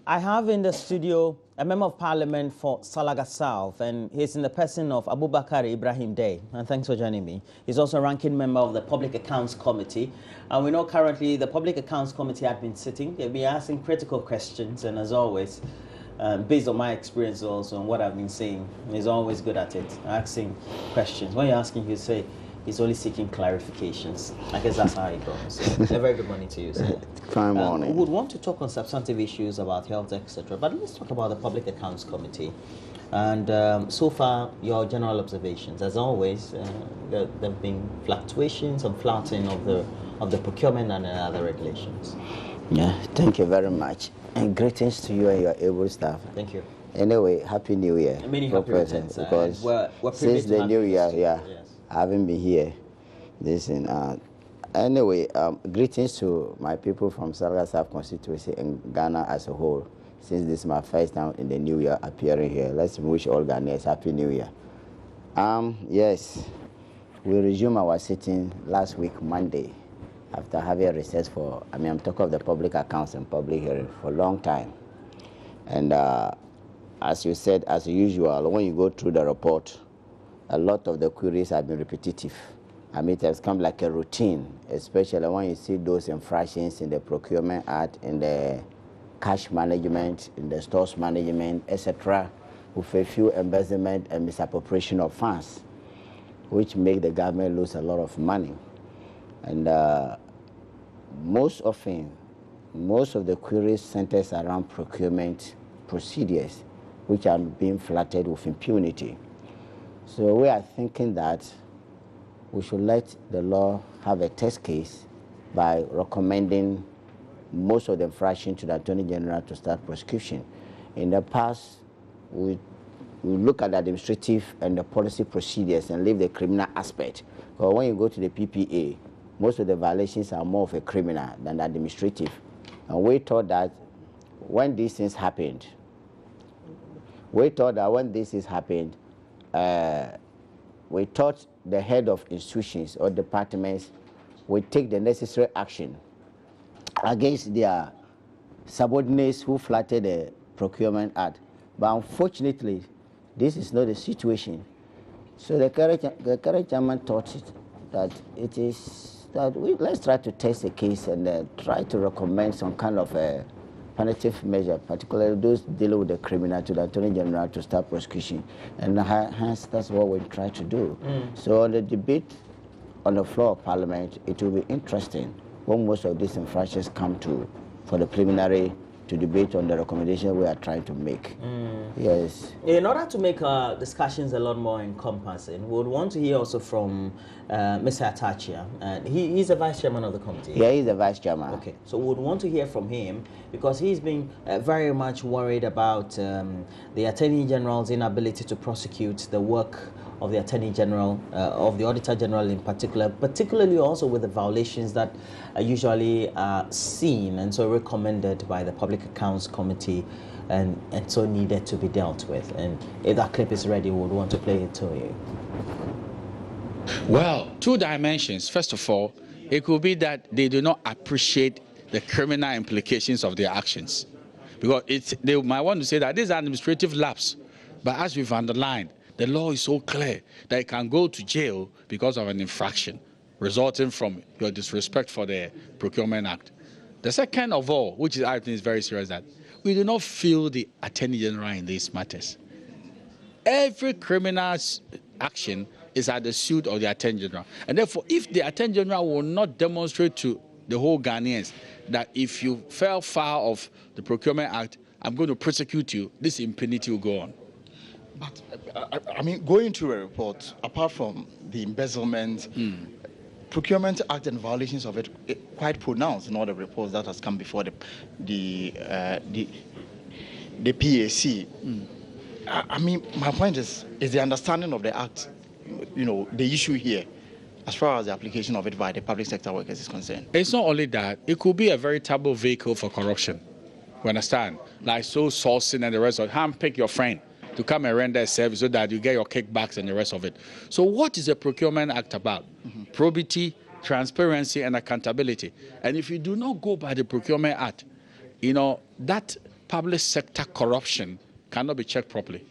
I have in the studio a member of parliament for Salaga South, and he's in the person of Abubakar Ibrahim Day. And thanks for joining me. He's also a ranking member of the Public Accounts Committee. And we know currently the Public Accounts Committee had been sitting. They've been asking critical questions, and as always, based on my experience also and what I've been saying, he's always good at it, asking questions. When you're asking, you say, he's only seeking clarifications. I guess that's how it goes. So, a very good morning to you, sir. Fine morning. We would want to talk on substantive issues about health, etc. But let's talk about the Public Accounts Committee. And so far, your general observations. As always, there have been fluctuations and flouting of the procurement and other regulations. Yeah, thank you very much. And greetings to you and your able staff. Thank you. Anyway, Happy New Year. Many happy returns. Because we're since the New Year, yes. I haven't been here. Anyway, greetings to my people from Salaga South constituency and Ghana as a whole. Since this is my first time in the New Year appearing here, let's wish all Ghanaians Happy New Year. Yes, we resumed our sitting last week, Monday, after having a recess for, I'm talking of the public accounts and public hearing for a long time. And as you said, as usual, when you go through the report, a lot of the queries have been repetitive. It has come like a routine, especially when you see those infractions in the Procurement Act, in the cash management, in the stores management, etc., with a few embezzlement and misappropriation of funds, which make the government lose a lot of money. And most of the queries centers around procurement procedures, which are being flattered with impunity. So we are thinking that we should let the law have a test case by recommending most of the infraction to the Attorney General to start prosecution. In the past, we look at the administrative and the policy procedures and leave the criminal aspect. But when you go to the PPA, most of the violations are more of a criminal than administrative. And we thought that when these things happened, we thought the head of institutions or departments would take the necessary action against their subordinates who flattered the Procurement Act. But unfortunately, this is not the situation. So the current chairman thought let's try to test the case and try to recommend some kind of a punitive measure, particularly those dealing with the criminal, to the Attorney General to start prosecution. And hence, that's what we try to do. So on the debate on the floor of Parliament, it will be interesting when most of these infractions come for the preliminary to debate on the recommendation we are trying to make. Yes. In order to make discussions a lot more encompassing, we would want to hear also from Mr. Atachia. He's the vice chairman of the committee. Yeah, he's the vice chairman. Okay, so we would want to hear from him because he's been very much worried about the Attorney General's inability to prosecute the work of the Attorney General, of the Auditor General in particular, particularly also with the violations that are usually seen and so recommended by the Public Accounts Committee and so needed to be dealt with. And if that clip is ready, we would want to play it to you. Well, two dimensions. First of all, it could be that they do not appreciate the criminal implications of their actions. Because they might want to say that this is an administrative lapse. But as we've underlined, the law is so clear that it can go to jail because of an infraction resulting from your disrespect for the Procurement Act. The second of all, which I think is very serious, that we do not feel the Attorney General in these matters. Every criminal action is at the suit of the Attorney General. And therefore, if the Attorney General will not demonstrate to the whole Ghanaians that if you fell foul of the Procurement Act, I'm going to prosecute you, this impunity will go on. But, going through a report, apart from the embezzlement, Procurement Act and violations of it quite pronounced in all the reports that has come before the PAC. My point is the understanding of the Act, the issue here, as far as the application of it by the public sector workers is concerned. It's not only that, it could be a veritable vehicle for corruption. You understand? Like sourcing and the rest of it. Handpick your friend to come and render a service so that you get your kickbacks and the rest of it. So what is the Procurement Act about? Probity, transparency, and accountability. And if you do not go by the Procurement Act, that public sector corruption cannot be checked properly.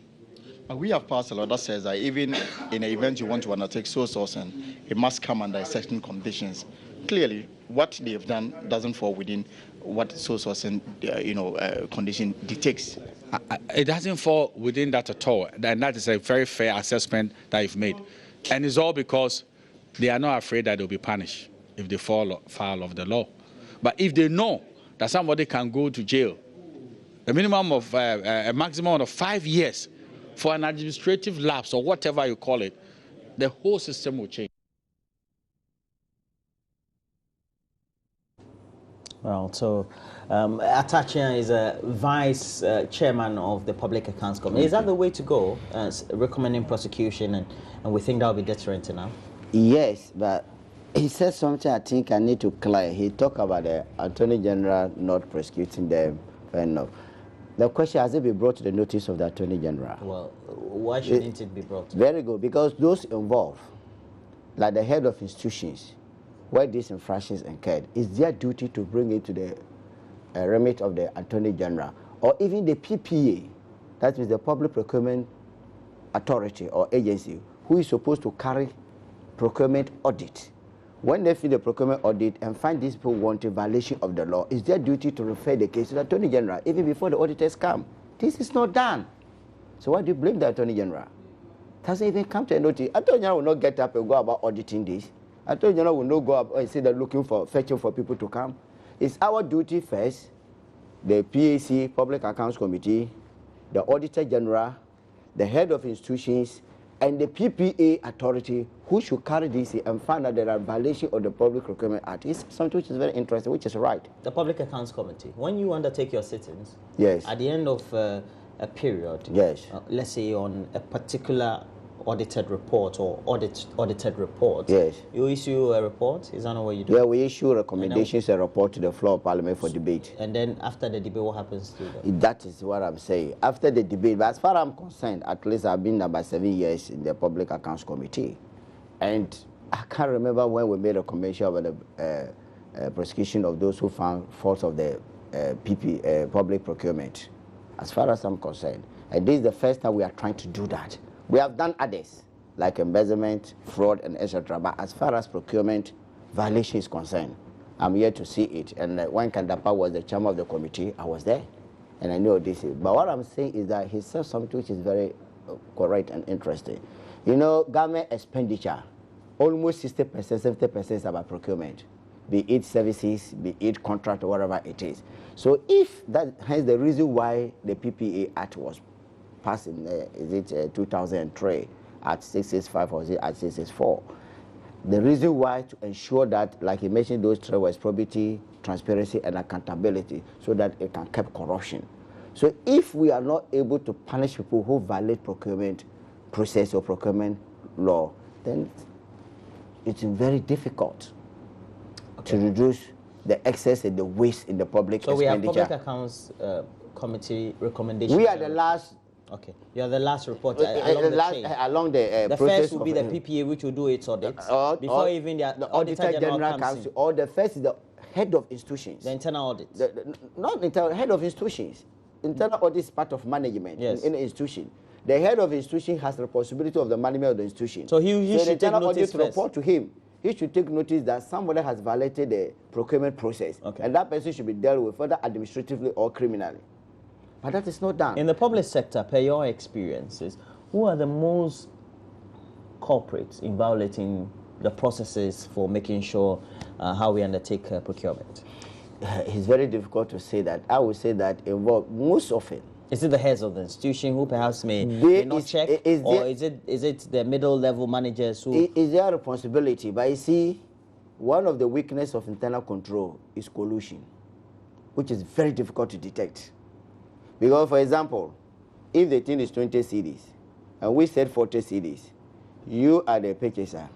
We have passed a law that says that even in an event you want to undertake sole sourcing, it must come under certain conditions. Clearly, what they have done doesn't fall within what sole sourcing, condition dictates. It doesn't fall within that at all, and that is a very fair assessment that you've made. And it's all because they are not afraid that they'll be punished if they fall foul of the law. But if they know that somebody can go to jail, a minimum of a maximum of 5 years for an administrative lapse or whatever you call it, the whole system will change. Well, so Atachia is a vice chairman of the Public Accounts Committee. Is that the way to go, recommending prosecution, and we think that will be deterrent enough? Yes, but he said something I think I need to clear. He talked about the Attorney General not prosecuting them fair enough. The question, has it been brought to the notice of the Attorney General? Well, why shouldn't it be brought? Very good, because those involved, like the head of institutions, where these infractions occurred, it's their duty to bring it to the remit of the Attorney General, or even the PPA, that is the Public Procurement Authority or agency, who is supposed to carry procurement audit. When they feel the procurement audit and find these people wanting violation of the law, it's their duty to refer the case to the Attorney General, even before the auditors come. This is not done. So why do you blame the Attorney General? It hasn't even come to a notice. Attorney General will not get up and go about auditing this. Attorney General will not go up and say they're fetching for people to come. It's our duty first, the PAC, Public Accounts Committee, the Auditor General, the head of institutions, and the PPA authority, who should carry this and find out there are violations of the Public Procurement Act. It's something which is very interesting, which is right. The Public Accounts Committee, when you undertake your sittings, yes, at the end of a period, yes, let's say on a particular audited report or audited report, yes, you issue a report. Is that not what you do? Yeah, we issue recommendations and report to the floor of Parliament for debate. And then after the debate, what happens to them? That is what I'm saying. After the debate, but as far as I'm concerned, at least I've been about 7 years in the Public Accounts Committee, and I can't remember when we made a convention about the prosecution of those who found faults of the public procurement. As far as I'm concerned, and this is the first time we are trying to do that. We have done others, like embezzlement, fraud, and etc. But as far as procurement violation is concerned, I'm here to see it. And when Kandapa was the chairman of the committee, I was there, and I know this. But what I'm saying is that he said something which is very correct and interesting. You know, government expenditure, almost 60%, 70% is about procurement, be it services, be it contract, or whatever it is. So if that, hence the reason why the PPA Act was passed in, 2003 at 665 or at 664. The reason why, to ensure that, like he mentioned, those three was probity, transparency, and accountability, so that it can curb corruption. So if we are not able to punish people who violate procurement process or procurement law, then it's very difficult to reduce the excess and the waste in the public expenditure. So we have Public Accounts Committee recommendations. We are the last. Okay, you are the last report along the the process. First will be the PPA, which will do its audit before even the Auditor General comes in. Or the first is the head of institutions. The internal audit. Not internal, head of institutions. Internal audit is part of management in an institution. The head of institution has the responsibility of the management of the institution. So he should take notice first. Report to him. He should take notice that somebody has violated the procurement process, and that person should be dealt with further administratively or criminally. But that is not done. In the public sector, per your experiences, who are the most culprits in violating the processes for making sure how we undertake procurement? It's very difficult to say that. I would say that most often. Is it the heads of the institution who perhaps may not check, or is it the middle level managers who? It is their responsibility. But you see, one of the weaknesses of internal control is collusion, which is very difficult to detect. Because, for example, if the thing is 20 cedis and we said 40 cedis, you are the purchaser,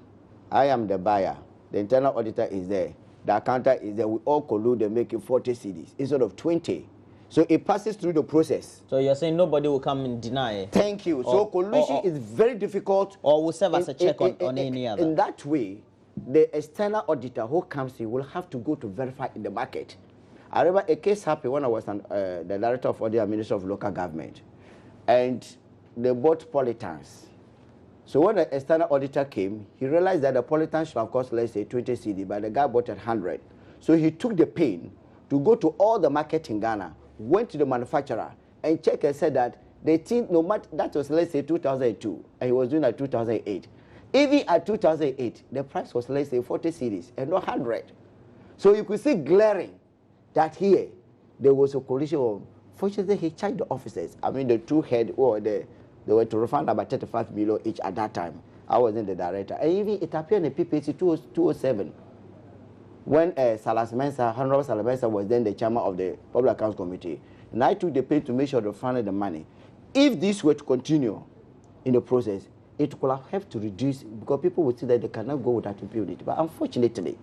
I am the buyer, the internal auditor is there, the accountant is there, we all collude and make it 40 cedis instead of 20. So it passes through the process. So you're saying nobody will come and deny it? Thank you. So collusion is very difficult. Or will serve as a check on any other? In that way, the external auditor who comes in will have to go to verify in the market. I remember a case happened when I was the director of Audio Minister of Local Government, and they bought polytanks. So when the external auditor came, he realized that the polytank should have cost, let's say, 20 CD, but the guy bought 100. So he took the pain to go to all the market in Ghana, went to the manufacturer, and checked and said that the thing, no matter, that was, let's say, 2002, and he was doing at 2008. Even at 2008, the price was, let's say, 40 CDs and not 100. So you could see glaring that here, there was a collision of, fortunately, he charged the officers. I mean, the two head, or they were to refund about 35 million each at that time. I wasn't the director. And even it appeared in the PPC 207, when Salas Mensah, Honorable Salas Mensah was then the chairman of the Public Accounts Committee. And I took the pain to make sure they funded the money. If this were to continue in the process, it could have to reduce, because people would see that they cannot go without impunity. But unfortunately,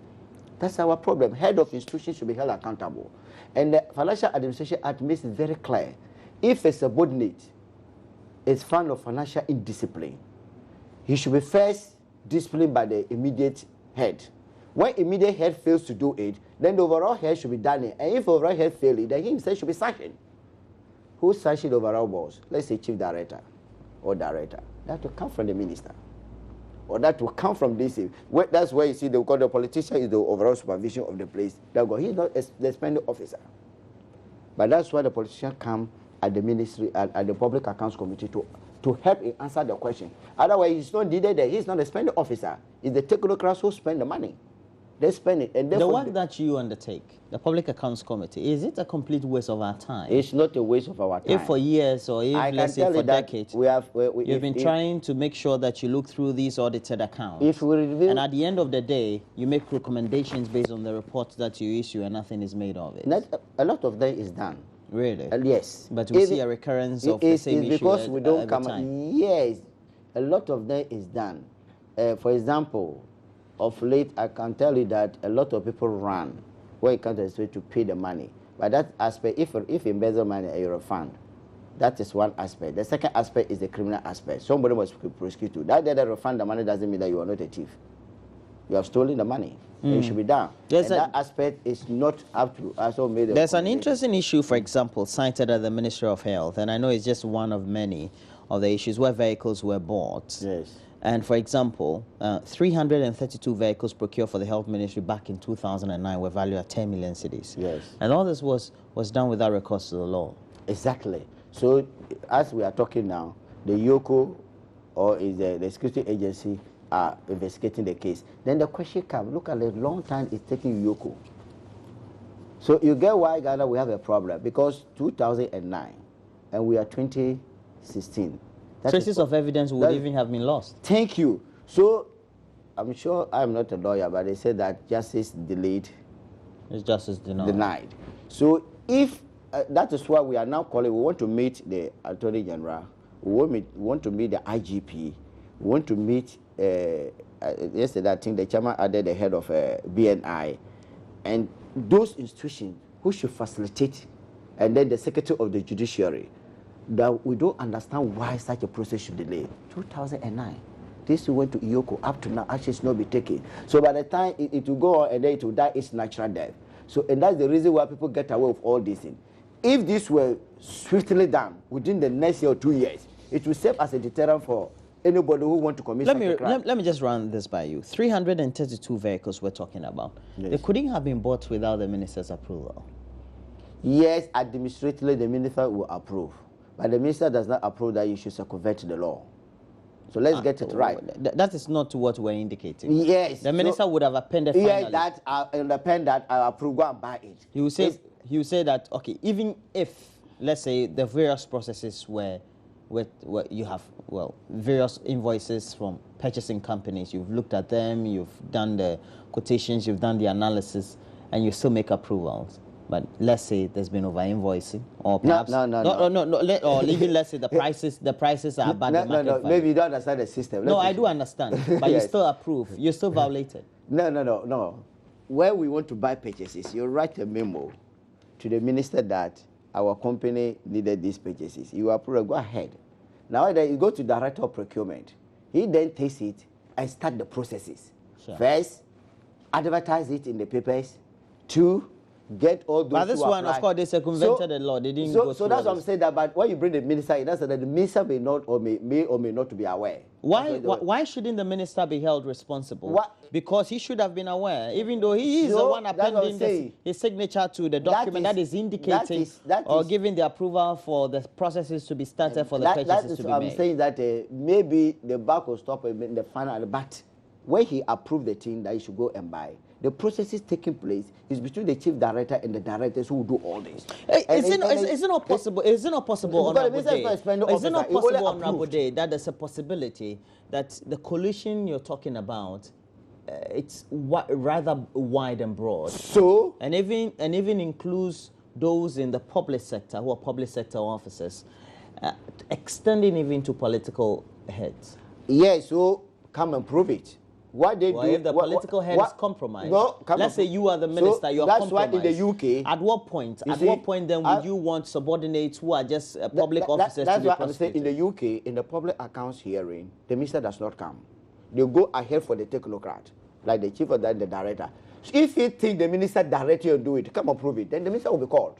that's our problem. Head of institutions should be held accountable. And the Financial Administration Act makes it very clear. If a subordinate is found of financial indiscipline, he should be first disciplined by the immediate head. When immediate head fails to do it, then the overall head should be done it. And if overall head fails it, then he himself should be sanctioned. Who sanctioned the overall boss? Let's say chief director or director. That will come from the minister. Or that will come from this. That's where you see because the politician is the overall supervision of the place. He's not the spending officer. But that's why the politician come at the ministry, at the Public Accounts Committee to help him answer the question. Otherwise, he's not needed there. He's not the spending officer. It's the technocrats who spend the money. They spend it. And the work that you undertake, the Public Accounts Committee, is it a complete waste of our time? It's not a waste of our time. If for years or if, let's say, for decades, you've been trying to make sure that you look through these audited accounts. If we review, and at the end of the day, you make recommendations based on the reports that you issue and nothing is made of it. A lot of that is done. Really? Yes. But we see a recurrence of the same issue because we don't come time. Yes. A lot of that is done. For example, of late, I can tell you that a lot of people run when it comes to the state to pay the money. But that aspect, if you embezzle money and you refund, that is one aspect. The second aspect is the criminal aspect. Somebody must be prosecuted. That they refund the money doesn't mean that you are not a thief. You have stolen the money. And it should be done. That aspect is not up to us. There's an interesting issue, for example, cited at the Ministry of Health, and I know it's just one of many of the issues where vehicles were bought. Yes. And for example, 332 vehicles procured for the Health Ministry back in 2009 were valued at 10 million cedis. Yes. And all this was done without recourse to the law. Exactly. So as we are talking now, the YOCO, or is the security agency, are investigating the case. Then the question comes, look at the long time it's taking YOCO. So you get why Ghana we have a problem, because 2009 and we are 2016. Traces of evidence would even have been lost. Thank you. So I'm sure I'm not a lawyer, but they said that justice delayed is justice denied. Denied. So if that is why we are now calling, we want to meet the Attorney General, we want to meet the IGP, we want to meet, yesterday I think the chairman added the head of BNI, and those institutions who should facilitate, and then the Secretary of the Judiciary, that we don't understand why such a process should delay. 2009. This went to IOCO, up to now, actions not be taken. So by the time it will go on and then it will die its natural death. So, and that's the reason why people get away with all these things. If this were swiftly done within the next year or 2 years, it will serve as a deterrent for anybody who want to commit such a crime. Let me just run this by you. 332 vehicles we're talking about. Yes. They couldn't have been bought without the minister's approval. Yes, administratively the minister will approve. But the minister does not approve that you should circumvent the law. So let's get it right. That is not what we're indicating. Yes. The minister would have appended finally. Yes, that append that I approve, go and buy it. He will say that, okay, even if, let's say, the various processes where you have, various invoices from purchasing companies, you've looked at them, you've done the quotations, you've done the analysis, and you still make approvals. But let's say there's been over invoicing, or perhaps or even let's say the prices are bad. No. Maybe you don't understand the system. I do understand, but yes. You still approve. You still violated. No. When we want to buy purchases, you write a memo to the minister that our company needed these purchases. You approve. Go ahead. Now then you go to director of procurement. He then takes it and start the processes. Sure. First, advertise it in the papers. 2, get all those. But this who one, apply. of course, they circumvented the law. They didn't go So through that's all what I'm saying. That, but when you bring the minister in, that's that the minister may not or may or may not be aware. Why shouldn't the minister be held responsible? What? Because he should have been aware, even though he is the So, one that's what I'm appending saying. his signature to the document that is indicating or giving the approval for the processes to be started for the purchases to be made. I'm saying that maybe the bank will stop in the final, but when he approved the thing that he should go and buy, the processes taking place is between the chief director and the directors who will do all this. Is it not possible? Is it not possible, Honorable Day? Is it not possible, Honorable Day, that there's a possibility that the coalition you're talking about, it's rather wide and broad, so and even includes those in the public sector who are public sector officers, extending even to political heads? Yes, so come and prove it. What they do? If the political head is compromised, let's say you are the minister, you're compromised. That's why in the UK. At what point? What point then would you want subordinates who are just public officers to be prosecuted? That's why I'm saying in the UK, in the public accounts hearing, the minister does not come. They go ahead for the technocrat, like the chief of that, the director. So if you think the minister directly will do it, come and prove it, then the minister will be called.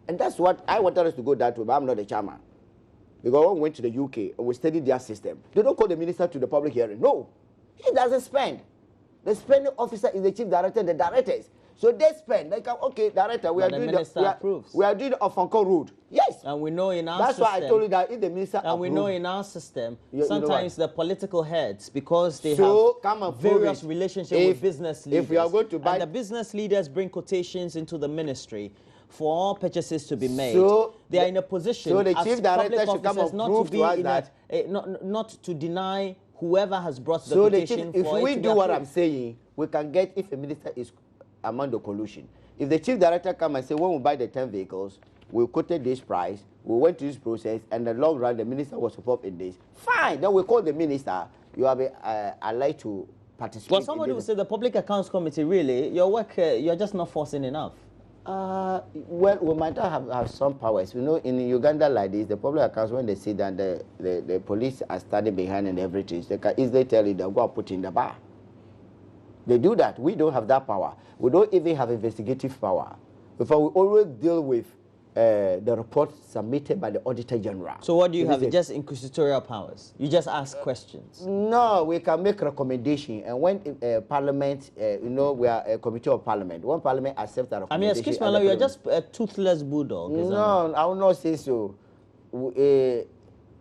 And that's what I wanted us to go that way, but I'm not the chairman. Because when we went to the UK and we studied their system, they don't call the minister to the public hearing. No. He doesn't spend. The spending officer is the chief director and the directors. So they spend. They come, okay, director, we are doing the Ofanko road. Yes. And we know in our system. That's why I told you that if the minister and we know in our system, sometimes the political heads, because they have various relationships with business leaders. If we are going to buy, and the business leaders bring quotations into the ministry for all purchases to be made. So they are in a position so the as chief director should come and prove to us that not to deny whoever has brought the so quotation if for we it to do be what approved. I'm saying, we can get if a minister is among the collusion. If the chief director come and say, when we buy the 10 vehicles, we quoted this price, we went through this process, and in the long run, the minister was involved in this. Fine, then we call the minister. You have allowed to participate. Well, somebody will say the Public Accounts Committee, really, your work, you're just not forcing enough. Well, we might have some powers. You know, in Uganda like this, the public accounts, when they sit down, the police are standing behind and everything. They can easily tell you they'll go and put in the bar. They do that. We don't have that power. We don't even have investigative power. Before we always deal with the report submitted by the Auditor General. So what do you have? Just inquisitorial powers? You just ask questions? No, we can make recommendation. And when Parliament, you know, we are a committee of Parliament. When Parliament accepts that recommendation... I mean, excuse me, you're just a toothless bulldog. No, I will not say so.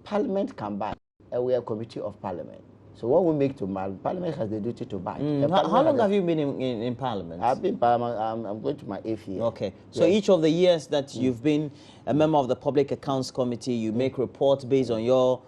Parliament can buy, and we are a committee of Parliament. So what we make to Parliament has the duty to buy. How long have you been in Parliament? I've been in Parliament, I'm going to my 8th year. Okay. So each of the years that you've been a member of the Public Accounts Committee, you make reports based on your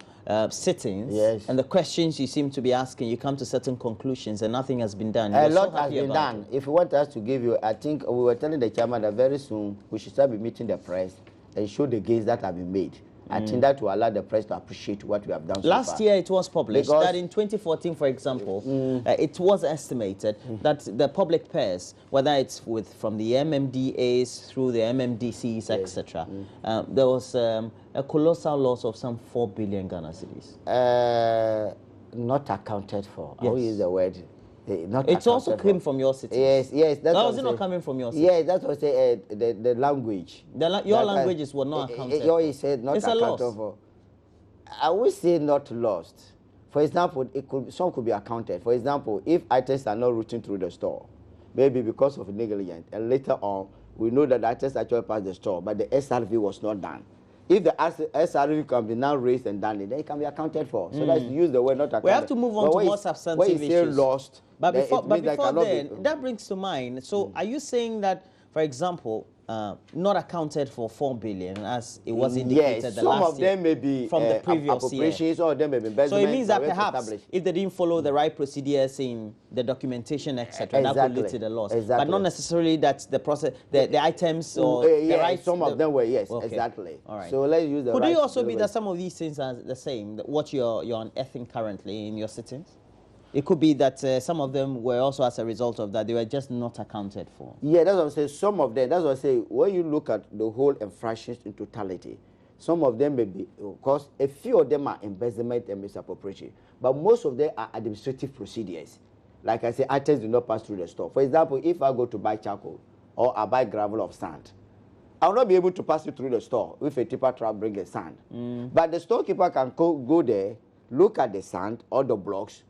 sittings. Yes. And the questions you seem to be asking, you come to certain conclusions and nothing has been done. A lot has been done. If you want us to give you, I think we were telling the chairman that very soon we should start meeting the press and show the gains that have been made. I think that will allow the press to appreciate what we have done so far. Last year it was published that in 2014, for example, it was estimated that the public purse, whether it's from the MMDAs through the MMDCs, etc., there was a colossal loss of some 4 billion Ghana cedis. Not accounted for. Yes. I will use the word. It also came from your city. Yes. That was not coming from your city. Yes, that's what I say. The language. Your languages were not accounted for. Yours said not it's accounted a loss. for. I would say not lost. For example, some could be accounted. For example, if items are not routing through the store, maybe because of negligence, and later on we know that the items actually passed the store, but the SRV was not done. If the SRV can be now raised and done, then it can be accounted for. So let's use the word not accounted. We have to move on to more substantive issues. When you say lost, but before then, that brings to mind, so are you saying that, for example, not accounted for 4 billion as it was indicated the last year? Some of them may be from the previous year. Some of them may be investment. So it means that perhaps if they didn't follow the right procedures in the documentation, etc., that could lead to the loss. But not necessarily that the process, the items or the rights. Some of them were, yes, okay. Exactly. All right. So let's use the Could it also be that some of these things are the same, what you're unearthing currently in your sittings? It could be that some of them were also as a result of that. They were just not accounted for. Yeah, that's what I'm saying. Some of them, that's what I say, when you look at the whole infractions in totality, some of them may be, of course, a few of them are embezzlement and misappropriation, but most of them are administrative procedures. Like I say, items do not pass through the store. For example, if I go to buy charcoal, or I buy gravel of sand. I will not be able to pass it through the store if a tipper truck brings the sand. But the storekeeper can go there, look at the sand or the blocks,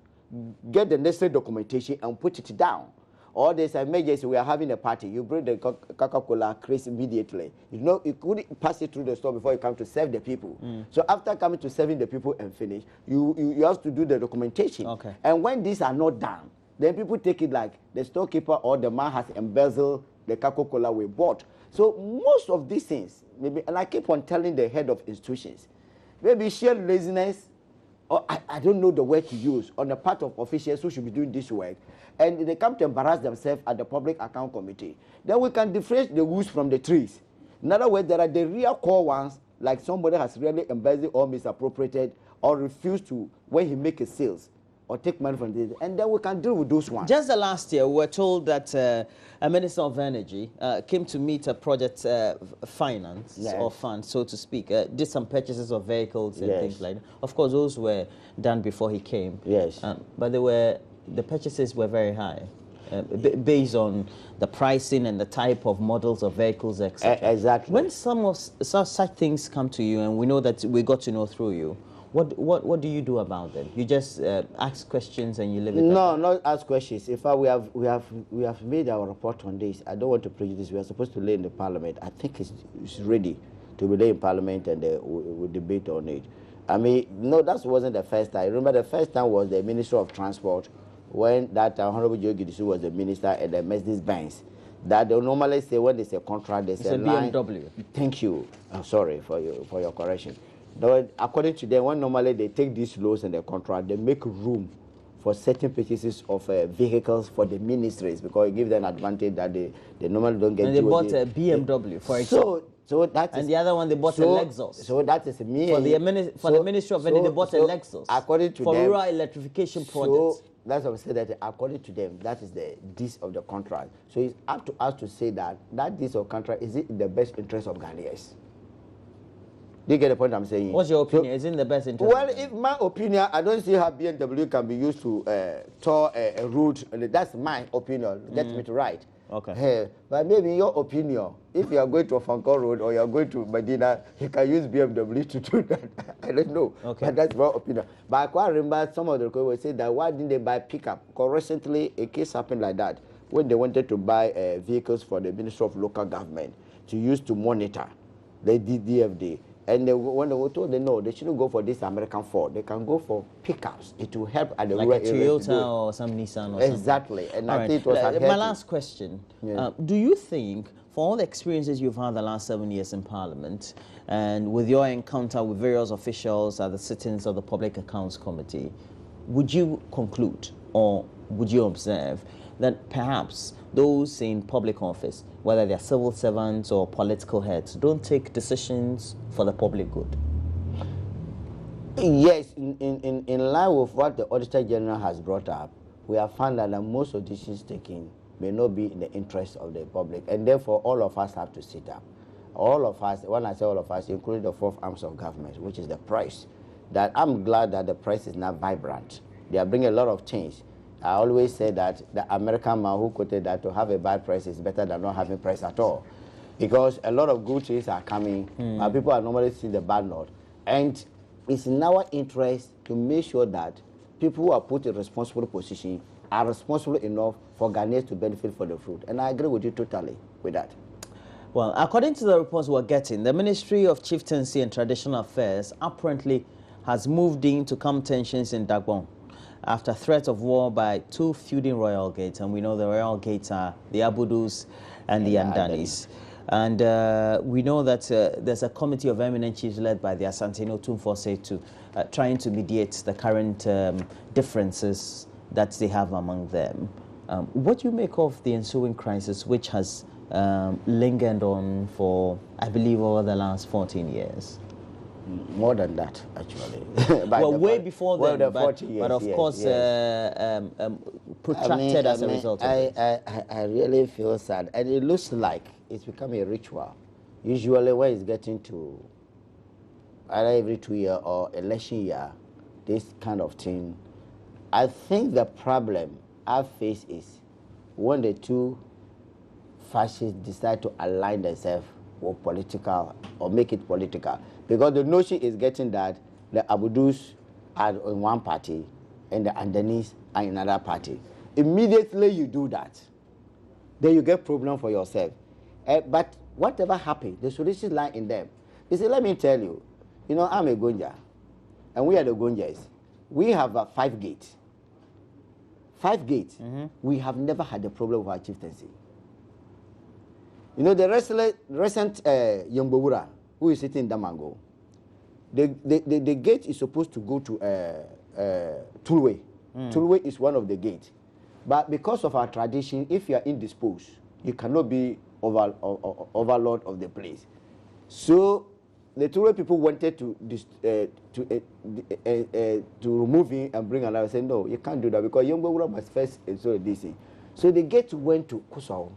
get the necessary documentation and put it down. Or there's an emergency, we are having a party, you bring the Coca-Cola craze immediately. You couldn't pass it through the store before you come to serve the people. So after coming to serving the people and finish, you have to do the documentation. Okay. And when these are not done, then people take it like the storekeeper or the man has embezzled the Coca-Cola we bought. So most of these things, maybe, and I keep on telling the head of institutions, maybe sheer laziness, or I don't know the word to use, on the part of officials who should be doing this work, and they come to embarrass themselves at the Public Account Committee. Then we can differentiate the woods from the trees. In other words, there are the real core ones, like somebody has really embezzled or misappropriated or refused to, when he makes his sales, or take money from this, and then we can deal with those ones. Just the last year, we were told that a Minister of Energy came to meet a project finance or fund, so to speak, did some purchases of vehicles and things like that. Of course, those were done before he came. Yes. But the purchases were very high, based on the pricing and the type of models of vehicles, etc. Exactly. When some of such things come to you, and we know that we got to know through you, what do you do about them? You just ask questions and you leave it? No, not ask questions. In fact, we have made our report on this. I don't want to prejudice. We are supposed to lay in the Parliament. I think it's ready to be laid in Parliament, and we'll debate on it. I mean, no, that wasn't the first time. Remember, the first time was the Minister of Transport, when that Honorable Joe Gidisu was the minister, and the Mercedes-Benz. That they normally say when there's a contract, there's a line. BMW. Thank you. I'm sorry for your correction. According to them, when normally they take these laws and the contract, they make room for certain purchases of vehicles for the ministries, because it gives them an advantage that they normally don't get. And they bought a BMW, for example. So that is, and the other one, they bought a Lexus. So that is me. For the Ministry of Energy, they bought a Lexus. According to for them, rural electrification projects. So that's what I said, that according to them, that is the this of the contract. So it's up to us to say that this of contract, is it in the best interest of Ghanaians? Do you get the point I'm saying? What's your opinion? Is it in the best interest? Well, in my opinion, I don't see how BMW can be used to tour a route. That's my opinion. Get me to right. Okay. But maybe in your opinion, if you are going to Ofankor Road or you are going to Medina, you can use BMW to do that. I don't know. Okay. But that's my opinion. But I quite remember some of the people would say that why didn't they buy pickup? Because recently a case happened like that when they wanted to buy vehicles for the Ministry of Local Government to use to monitor the DFD. And when they were told they no, they shouldn't go for this American Ford. They can go for pickups. It will help at the like rural a Toyota or some Nissan or exactly. something. And I think it was my last question. Yeah. Do you think, for all the experiences you've had the last 7 years in Parliament, and with your encounter with various officials at the sittings of the Public Accounts Committee, would you conclude or would you observe that perhaps those in public office, whether they're civil servants or political heads, don't take decisions for the public good? Yes, in line with what the Auditor General has brought up, we have found that most of decisions taken may not be in the interest of the public, and therefore all of us have to sit up. All of us, when I say all of us, including the fourth arms of government, which is the press, that I'm glad that the press is now vibrant. They are bringing a lot of change. I always say that the American man who quoted that to have a bad press is better than not having press at all. Because a lot of good things are coming, but people are normally seeing the bad note. And it's in our interest to make sure that people who are put in responsible position are responsible enough for Ghanaians to benefit from the fruit. And I agree with you totally with that. Well, according to the reports we're getting, the Ministry of Chieftaincy and Traditional Affairs apparently has moved in to calm tensions in Dagbon after threat of war by two feuding royal gates, and we know the royal gates are the Abudus and the Andanis. And we know that there's a committee of eminent chiefs led by the Asante Notun Force trying to mediate the current differences that they have among them. What do you make of the ensuing crisis, which has lingered on for, I believe, over the last 14 years? More than that, actually. Well, way before then, the but 40 years, of course, protracted as a result of it. I really feel sad. And it looks like it's become a ritual. Usually when it's getting to either every 2 years or election year, this kind of thing, I think the problem I face is when the two fascists decide to align themselves with political or make it political. Because the notion is getting that the Abudus are in one party and the Andanis are in another party. Immediately you do that, then you get problem for yourself. But whatever happens, the solutions lie in them. You see, let me tell you, I'm a Gonja, and we are the Gonjas. We have 5 gates. 5 gates. We have never had a problem with our chieftaincy. The recent Yombowura, who is sitting in Damango, the gate is supposed to go to Tulwe. Tulwe is one of the gates. But because of our tradition, if you are indisposed, you cannot be overlord of the place. So the Tulwe people wanted to remove him and bring another. Say no, you can't do that because Yombowura must first install DC. So the gate went to Kusao.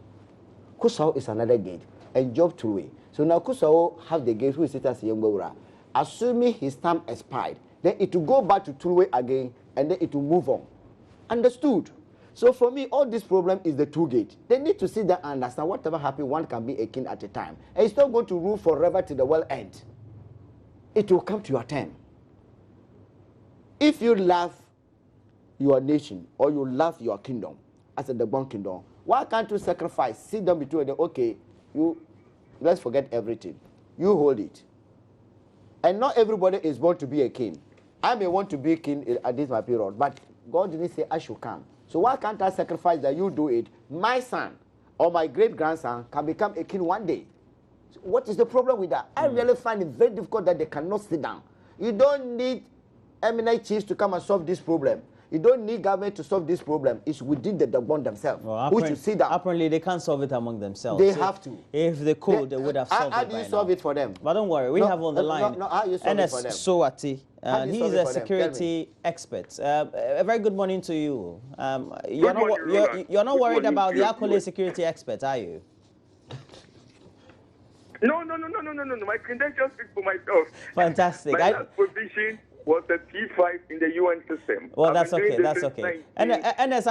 Kusao is another gate and Job Tulwe. So now Kusao have the gate who is sitting as Yombowura. Assuming his term expired, then it will go back to Tulwe again and then it will move on. Understood? So for me, all this problem is the 2 gate. They need to sit there and understand whatever happens, one can be a king at a time. And it's not going to rule forever till the world end. It will come to your turn. If you love your nation or you love your kingdom, as the Dagbon kingdom, why can't you sacrifice? Sit down between them, okay, let's forget everything. You hold it. And not everybody is born to be a king. I may want to be king at this my period, but God didn't say I should come. So why can't I sacrifice that you do it? My son or my great-grandson can become a king one day. So what is the problem with that? I really find it very difficult that they cannot sit down. You don't need eminent chiefs to come and solve this problem. You don't need government to solve this problem. It's within the Dagbon themselves. Well, who should sit down. Apparently, they can't solve it among themselves. They have to. If they could, they would have solved it. How do you solve it for them? But don't worry, we have on the line how you solve it for them? Sowati. He's a security expert. A very good morning to you. You're not worried about the Akole security expert, are you? No. My credentials speak for myself. Fantastic. My last position was a P5 in the UN system. Well, that's okay. That's okay. And as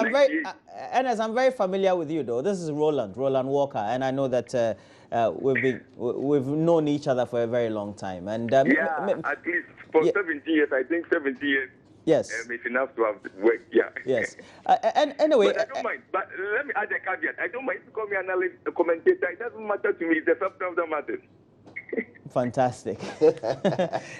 I'm very familiar with you, though. This is Roland Walker, and I know that we've known each other for a very long time. And at least for 70 years. I think 70 years. Yes. It's enough to have worked. Yeah. Yes. And anyway, but I don't mind. But let me add a caveat. I don't mind to call me analyst, a commentator. It doesn't matter to me. It's the substance that matters. Fantastic.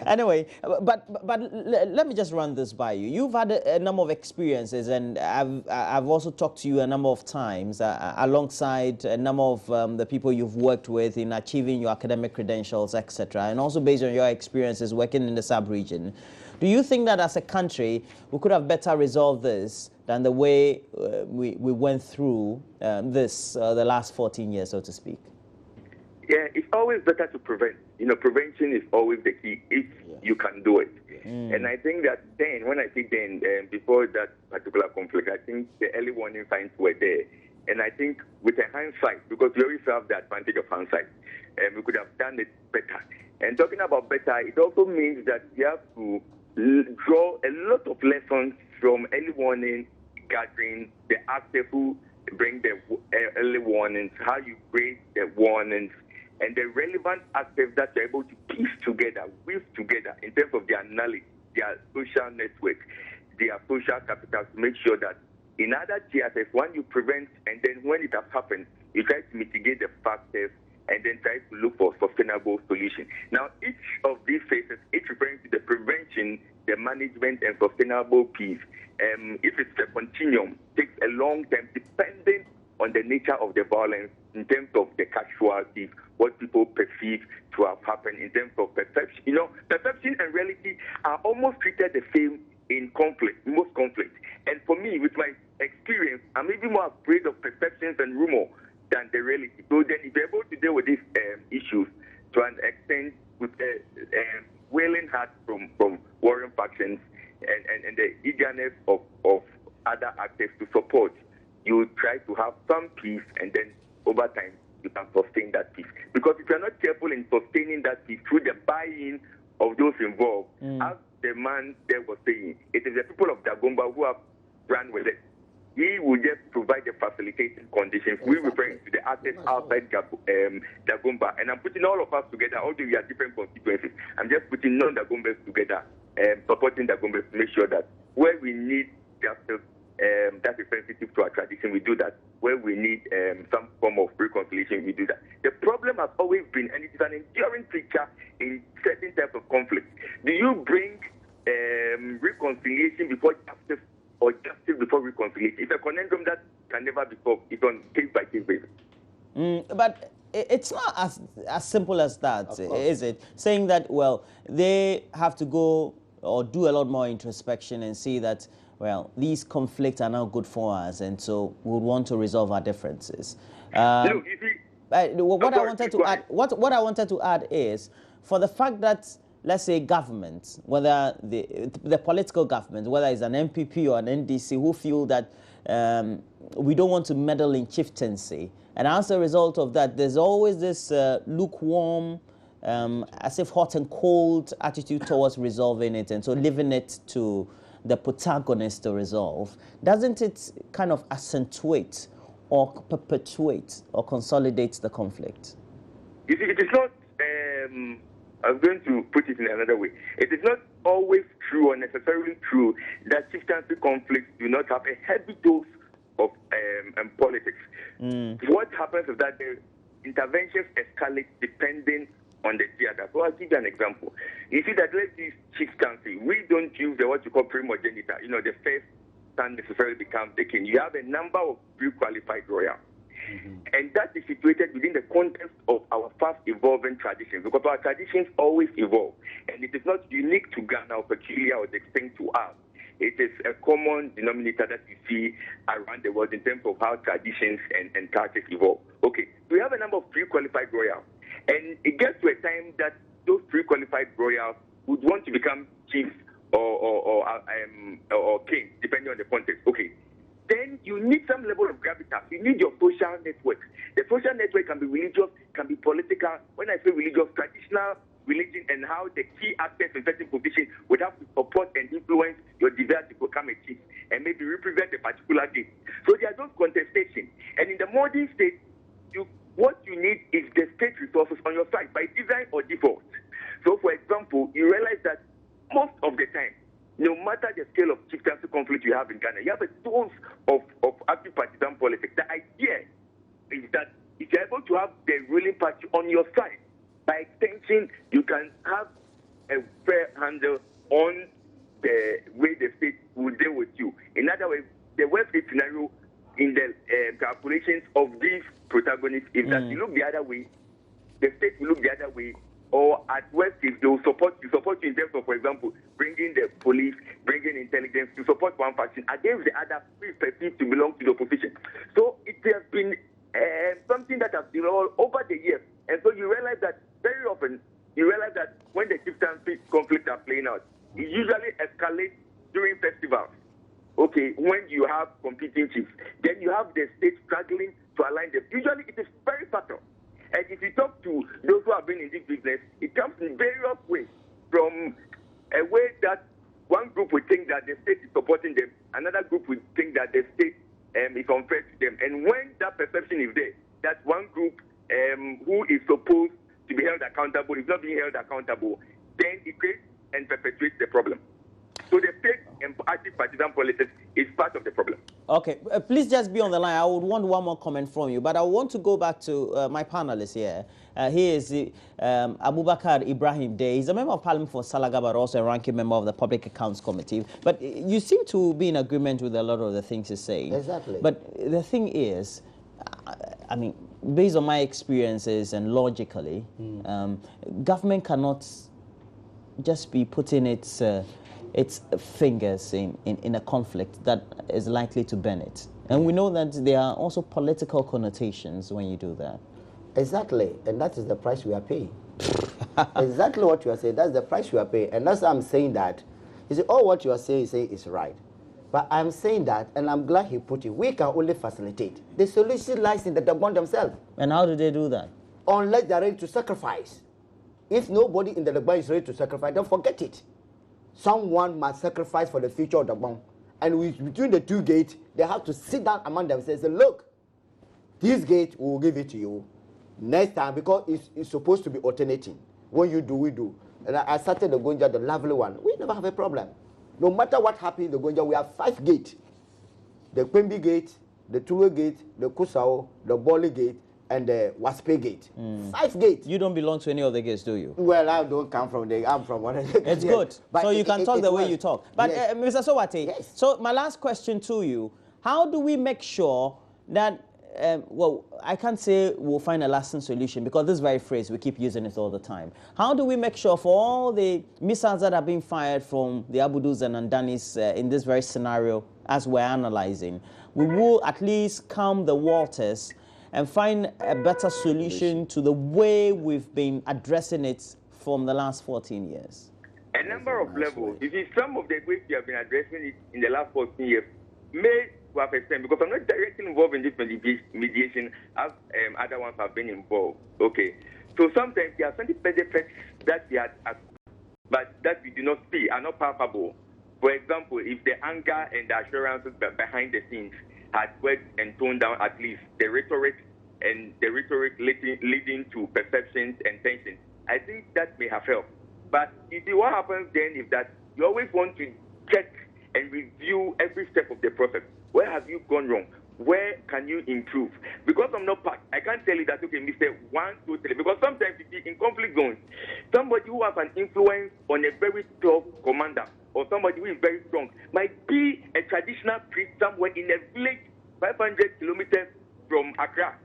Anyway, but let me just run this by you. You've had a number of experiences, and I've also talked to you a number of times alongside a number of the people you've worked with in achieving your academic credentials, etc., and also based on your experiences working in the sub-region. Do you think that as a country we could have better resolved this than the way we went through the last 14 years, so to speak? Yeah, it's always better to prevent. Prevention is always the key if you can do it. And I think that then, when I say then, before that particular conflict, I think the early warning signs were there. And I think with a hindsight, because we always have the advantage of hindsight, we could have done it better. And talking about better, it also means that you have to draw a lot of lessons from early warning gathering, the actors who bring the early warnings, how you bring the warnings, and the relevant actors that you're able to piece together, weave together in terms of their knowledge, their social network, their social capital, to make sure that in other theaters, when you prevent and then when it has happened, you try to mitigate the factors and then try to look for sustainable solutions. Now, each of these phases, each referring to the prevention, the management, and sustainable piece. If it's a continuum, takes a long time, depending on the nature of the violence, in terms of the casualties, what people perceive to have happened, in terms of perception. Perception and reality are almost treated the same in conflict, most conflict. And for me, with my experience, I'm even more afraid of perceptions and rumor than the reality. So then, if you're able to deal with these issues to an extent with a willing heart from warring factions and the eagerness of other actors to support, you try to have some peace, and then over time you can sustain that peace. Because if you're not careful in sustaining that peace through the buy-in of those involved, as the man there was saying, it is the people of Dagomba who have run with it. He will just provide the facilitating conditions. We're referring to the artists outside Dagomba. And I'm putting all of us together, although we are different constituencies. I'm just putting non-Dagombas together, supporting Dagombas to make sure that where we need justice, that is sensitive to our tradition, we do that. Where we need some form of reconciliation, we do that. The problem has always been, and it is an enduring feature in certain types of conflict. Do you bring reconciliation before justice or justice before reconciliation? It's a conundrum that can never be solved. It's on case-by-case basis. But it's not as simple as that, is it? Saying that, well, they have to go or do a lot more introspection and see that, well, these conflicts are now good for us, and so we would want to resolve our differences. Look, you see, what I wanted to add is, for the fact that, let's say, government, whether the political government, whether it's an MPP or an NDC, who feel that we don't want to meddle in chieftaincy, and as a result of that, there's always this lukewarm, as if hot and cold attitude towards resolving it, and so leaving it to the protagonist to resolve. Doesn't it kind of accentuate or perpetuate or consolidate the conflict? You see, it is not, I'm going to put it in another way. It is not always true or necessarily true that chieftaincy conflicts do not have a heavy dose of politics. What happens is that the interventions escalate depending on the theater. So I'll give you an example. You see that, let's use chieftaincy. We don't use what you call primogeniture. You know, the first son necessarily becomes the king. You have a number of pre-qualified royals. And that is situated within the context of our fast-evolving traditions, because our traditions always evolve. And it is not unique to Ghana or peculiar or distinct to us. It is a common denominator that you see around the world in terms of how traditions and cultures evolve. Okay, we have a number of pre-qualified royals. And it gets to a time that those pre-qualified royals would want to become chiefs or kings, depending on the context. Okay. Then you need some level of gravitas. You need your social network. The social network can be religious, can be political. When I say religious, traditional religion, and how the key actors in certain positions would have to support and influence your desire to become a chief and maybe represent a particular gate. So there are those contestations. And in the modern state, what you need is the state resources on your side by design or default. So, for example, you realize that most of the time, no matter the scale of chieftaincy conflict you have in Ghana, you have a dose of active partisan politics. The idea is that if you're able to have the ruling party on your side, by extension, you can have a fair handle on the way the state will deal with you. In other words, the worst case scenario in the calculations of these protagonists is that you look the other way, the state will look the other way, or at worst case, they will support you in terms of, for example, bringing the police, bringing intelligence to support one faction against the other who is perceived to belong to the opposition. So it has been something that has developed over the years. And so you realize that very often, when the chieftaincy conflicts are playing out, it usually escalates during festivals. Okay, when you have competing chiefs, then you have the state struggling to align them. Usually it is very subtle. And if you talk to those who have been in this business, it comes in various ways. From a way that one group would think that the state is supporting them, another group would think that the state is unfair to them. And when that perception is there, that one group who is supposed to be held accountable is not being held accountable, then it creates and perpetuates the problem. So the state and active partisan politics is part of the problem. Okay, please just be on the line. I would want one more comment from you, but I want to go back to my panelist here. He is Abubakar Ibrahim Dey. He's a member of parliament for Salaga, but also a ranking member of the Public Accounts Committee. But you seem to be in agreement with a lot of the things he's saying. Exactly. But the thing is, I mean, based on my experiences and logically, government cannot just be putting its fingers in a conflict that is likely to bend it. And we know that there are also political connotations when you do that. Exactly, and that is the price we are paying. Exactly what you are saying, that's the price we are paying. And that's why I'm saying that. You see, all what you are saying is right. But I'm saying that, and I'm glad he put it, we can only facilitate. The solution lies in the Dagbon themselves. And how do they do that? Unless they're ready to sacrifice. If nobody in the Dagbon is ready to sacrifice, then forget it. Someone must sacrifice for the future of Dagbon. and between the two gates, they have to sit down among themselves and say, look, this gate, we will give it to you next time, because it's supposed to be alternating. When you do, we do. And I started the Gonja, the lovely one. We never have a problem. No matter what happens in the Gonja, we have 5 gates. The Kwembi gate, the Tuwe gate, the Kusao, the Boli gate, and the Waspe gate. 5 gates. You don't belong to any of the gates, do you? Well, I don't come from the, I'm from one of the It's good. But so you can talk the way you talk. But yes. Mr. Sowate, Yes. so my last question to you, how do we make sure that, well, I can't say we'll find a lasting solution, because this very phrase, we keep using it all the time. How do we make sure for all the missiles that are being fired from the Abudus and Andanis in this very scenario, as we're analyzing, we will at least calm the waters and find a better solution to the way we've been addressing it from the last 14 years? A number of levels. You see, some of the ways we have been addressing it in the last 14 years may to have extent, because I'm not directly involved in this mediation as other ones have been involved. Okay. So sometimes there are some benefits that we are, but that we do not see, are not palpable. For example, if the anger and the assurances behind the scenes had worked and toned down at least the rhetoric leading to perceptions and tensions, I think that may have helped. But you see, what happens then is that you always want to check and review every step of the process. Where have you gone wrong? Where can you improve? Because I'm not part, I can't tell you that, okay, Mr. 1, 2, 3. Because sometimes you see, in conflict zones, somebody who has an influence on a very tough commander or somebody who is very strong might be a traditional priest somewhere in a village 500 kilometers from Accra.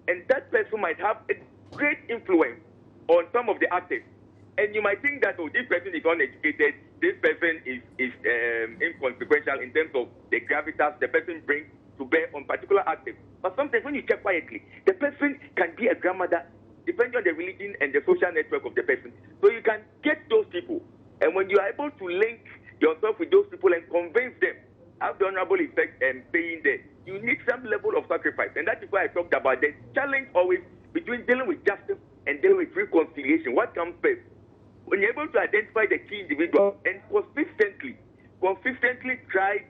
And that person might have a great influence on some of the actors. And you might think that, oh, this person is uneducated, this person is inconsequential in terms of the gravitas the person brings to bear on particular actors. But sometimes when you check quietly, the person can be a grandmother, depending on the religion and the social network of the person. So you can get those people. And when you are able to link yourself with those people and convince them, have the honorable effect and saying that you need some level of sacrifice. And that is why I talked about the challenge always between dealing with justice and dealing with reconciliation. What comes first? When you're able to identify the key individual and consistently try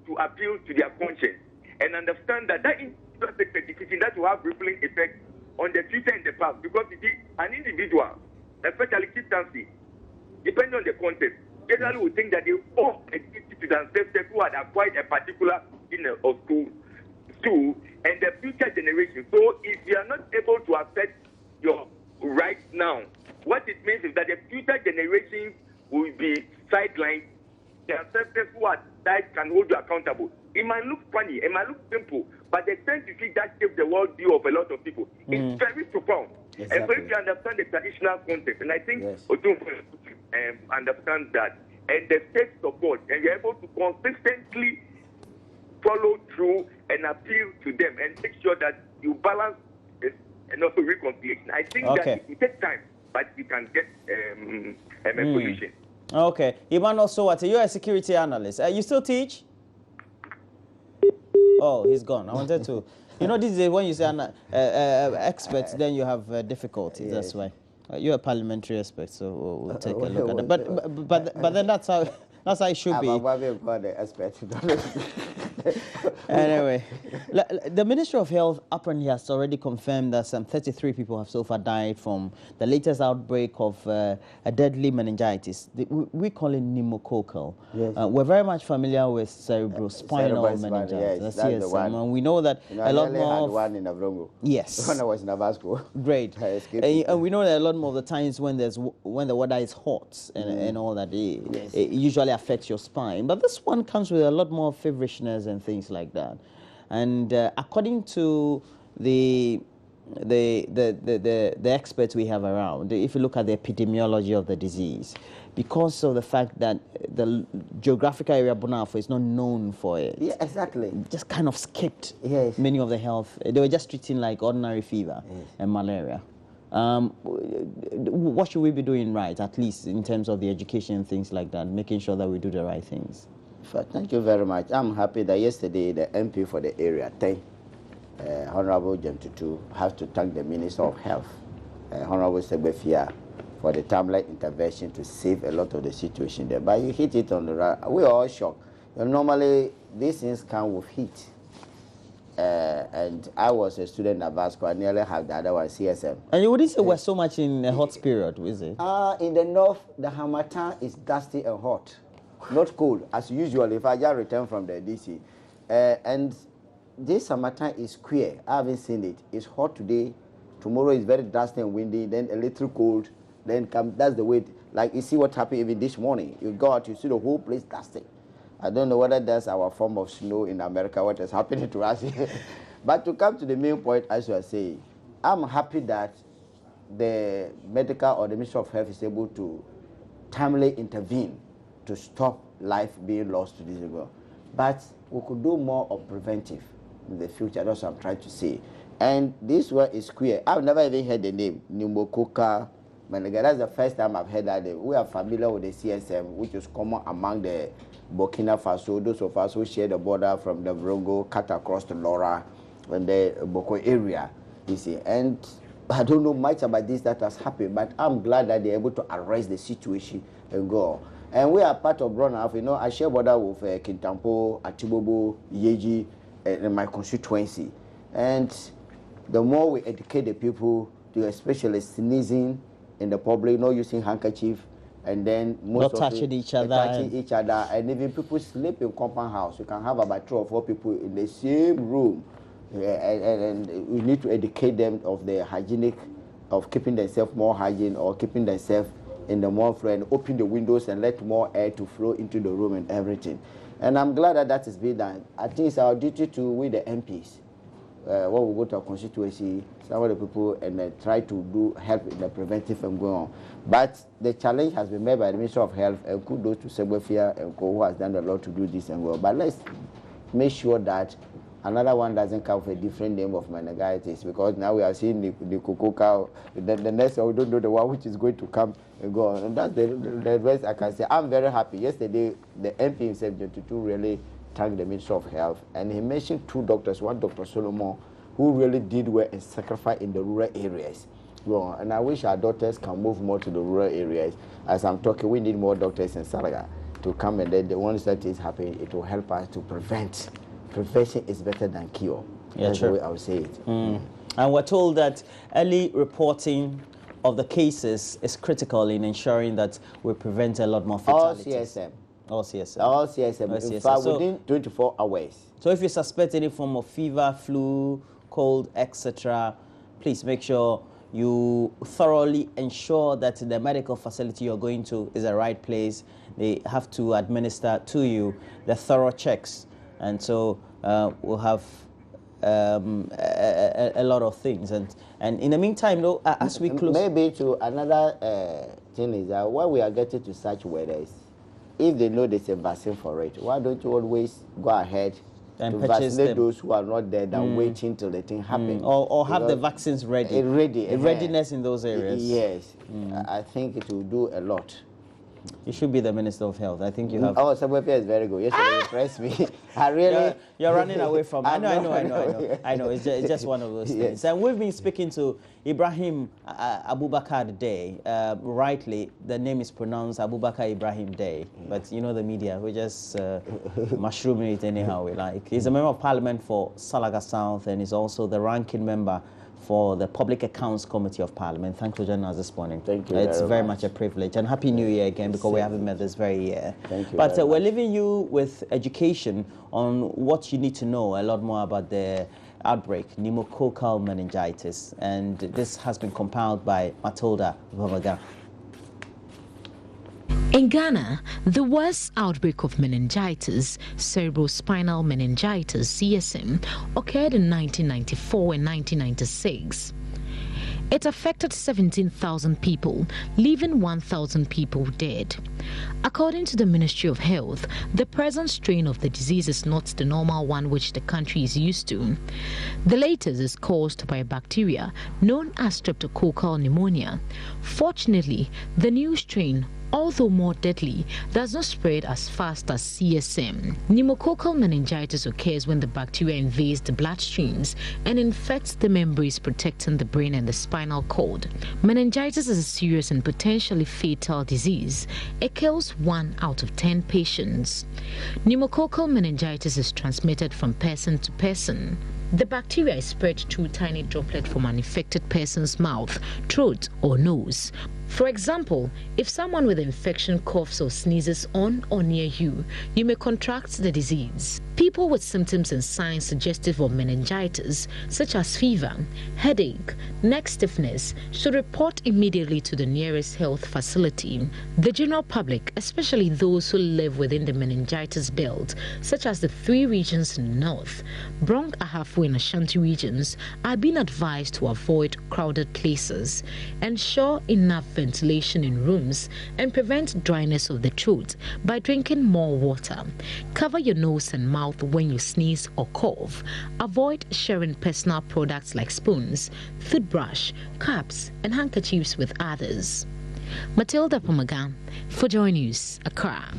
to appeal to their conscience and understand that that is a decision that will have rippling effect on the future and the past. Because you see, an individual, especially chieftaincy, depending on the context, generally we think that they owe a duty to the ancestors who had acquired a particular or school and the future generation. So if you are not able to accept your rights now, what it means is that the future generations will be sidelined. The ancestors who had died can hold you accountable. It might look funny, it might look simple, but the extent you see that shapes the world view of a lot of people. It's very profound. Exactly. And so if you understand the traditional context, and I think Odunfo understands that, and the state support, and you're able to consistently follow through and appeal to them and make sure that you balance this and also reconciliation. I think that it will take time, but you can get a solution. Okay. Emmanuel Sowate, you're a security analyst. You still teach? Oh, he's gone. I wanted to... You know, this is when you say experts, then you have difficulties. That's why. You're a parliamentary expert, so we'll take a look at it. But then that's how it should be. Anyway, the Ministry of Health apparently has already confirmed that some 33 people have so far died from the latest outbreak of a deadly meningitis. We call it pneumococcal. Yes. We're very much familiar with cerebrospinal meningitis. That's the one. And we know that a lot more. I had one in Avrongo. Yes. When I was in Nabasco. Great. And we know that a lot more of the times when the weather is hot and all that, it usually affects your spine. But this one comes with a lot more feverishness and things like that. And according to the experts we have around, if you look at the epidemiology of the disease, because of the fact that the geographical area Bonafo is not known for it. Yeah, exactly. Just kind of skipped many of the health. They were just treating like ordinary fever and malaria. What should we be doing right, at least in terms of the education and things like that, making sure that we do the right things? Thank you very much. I'm happy that yesterday the MP for the area, Honorable Jemtutu, has to thank the Minister of Health, Honorable Segbefia, for the timely intervention to save a lot of the situation there. But you hit it on the right. We're all shocked. Normally, these things come with heat. And I was a student at Vasco. I nearly had the other one, CSM. And you wouldn't say we're so much in a hot period, is it? In the north, the Harmattan is dusty and hot, not cold, as usual if I just returned from the DC. And this Harmattan is queer. I haven't seen it. It's hot today. Tomorrow is very dusty and windy, then a little cold, then come. That's the way, like you see what happened even this morning. You go out, you see the whole place dusty. I don't know whether that's our form of snow in America, what is happening to us here. But to come to the main point, as you are saying, I'm happy that the medical or the Ministry of Health is able to timely intervene to stop life being lost to this girl. But we could do more of preventive in the future. That's what I'm trying to say. And this one is queer. I've never even heard the name, pneumococcus meningitis. That's the first time I've heard that name. We are familiar with the CSM, which is common among the Burkina Faso, those of us who share the border from the Vrongo, cut across the Lora, and the Boko area, you see. And I don't know much about this that has happened, but I'm glad that they're able to arrest the situation and go. And we are part of Bronaf. You know, I share border with Kintampo, Atibobo, Yeji, in my constituency. And the more we educate the people, especially sneezing in the public, not using handkerchief, and then most not touching each other, and even people sleep in compound house. You can have about 3 or 4 people in the same room, and we need to educate them of the hygienic, of keeping themselves more hygiene, or keeping themselves in the more flow, and open the windows and let more air to flow into the room and everything. And I'm glad that that is being done. I think it's our duty to with the MPs. When we go to our constituency, some of the people and try to do help in the preventive and go on. But the challenge has been made by the Ministry of Health, and kudos to Sebefia and who has done a lot to do this and go. But let's make sure that another one doesn't come with a different name of meningitis, because now we are seeing the cocoa. The next one, we don't know the one which is going to come and go on. And that's the rest I can say. I'm very happy. Yesterday, the MP himself, Tutu, really thanked the Ministry of Health, and he mentioned 2 doctors, one Dr. Solomon, who really did well and sacrificed in the rural areas. Well, and I wish our doctors can move more to the rural areas. As I'm talking, we need more doctors in Salaga to come, and then the ones that is happening, it will help us to prevent. Prevention is better than cure. Yeah, that's true. the way I would say it. And we're told that early reporting of the cases is critical in ensuring that we prevent a lot more fatalities. All CSM. All CSM. All CSM. In fact, within 24 hours. So if you suspect any form of fever, flu, cold, etc., please make sure you thoroughly ensure that the medical facility you're going to is the right place. They have to administer to you the thorough checks. And so we'll have a lot of things. And in the meantime, though, as we close... Maybe to another thing is that when we are getting to such weathers, if they know there's a vaccine for it, why don't you always go ahead and vaccinate those who are not there than waiting till the thing happens? Or have the vaccines ready. Readiness in those areas. Yes. I think it will do a lot. You should be the Minister of Health. I think you have... Oh, Sebefia is very good. Yesterday you impressed me. I really... You're running away from... I know. It's just one of those things. And we've been speaking to Ibrahim Abubakar Day. Rightly, the name is pronounced Abubakar Ibrahim Day. But you know the media, we just mushrooming it anyhow we like. He's a member of Parliament for Salaga South, and he's also the ranking member for the Public Accounts Committee of Parliament. Thanks for joining us this morning. Thank you. It's very much a privilege. And Happy New Year again, because we haven't met this very year. Thank you. But we're leaving you with education on what you need to know a lot more about the outbreak, pneumococcal meningitis. And this has been compiled by Matilda Vavaga. In Ghana, the worst outbreak of meningitis, cerebrospinal meningitis, CSM, occurred in 1994 and 1996. It affected 17,000 people, leaving 1,000 people dead. According to the Ministry of Health, the present strain of the disease is not the normal one which the country is used to. The latest is caused by a bacteria known as streptococcal pneumonia. Fortunately, the new strain although more deadly, does not spread as fast as CSM. Pneumococcal meningitis occurs when the bacteria invades the bloodstreams and infects the membranes protecting the brain and the spinal cord. Meningitis is a serious and potentially fatal disease. It kills 1 out of 10 patients. Pneumococcal meningitis is transmitted from person to person. The bacteria is spread through tiny droplets from an infected person's mouth, throat, or nose. For example, if someone with infection coughs or sneezes on or near you, you may contract the disease. People with symptoms and signs suggestive of meningitis, such as fever, headache, neck stiffness, should report immediately to the nearest health facility. The general public, especially those who live within the meningitis belt, such as the 3 regions in the north, Bronx, Ahafo, and Ashanti regions, are being advised to avoid crowded places, ensure enough ventilation in rooms, and prevent dryness of the throat by drinking more water. Cover your nose and mouth when you sneeze or cough. Avoid sharing personal products like spoons, toothbrush, cups, and handkerchiefs with others. Matilda Pomagan for Joy News, Accra.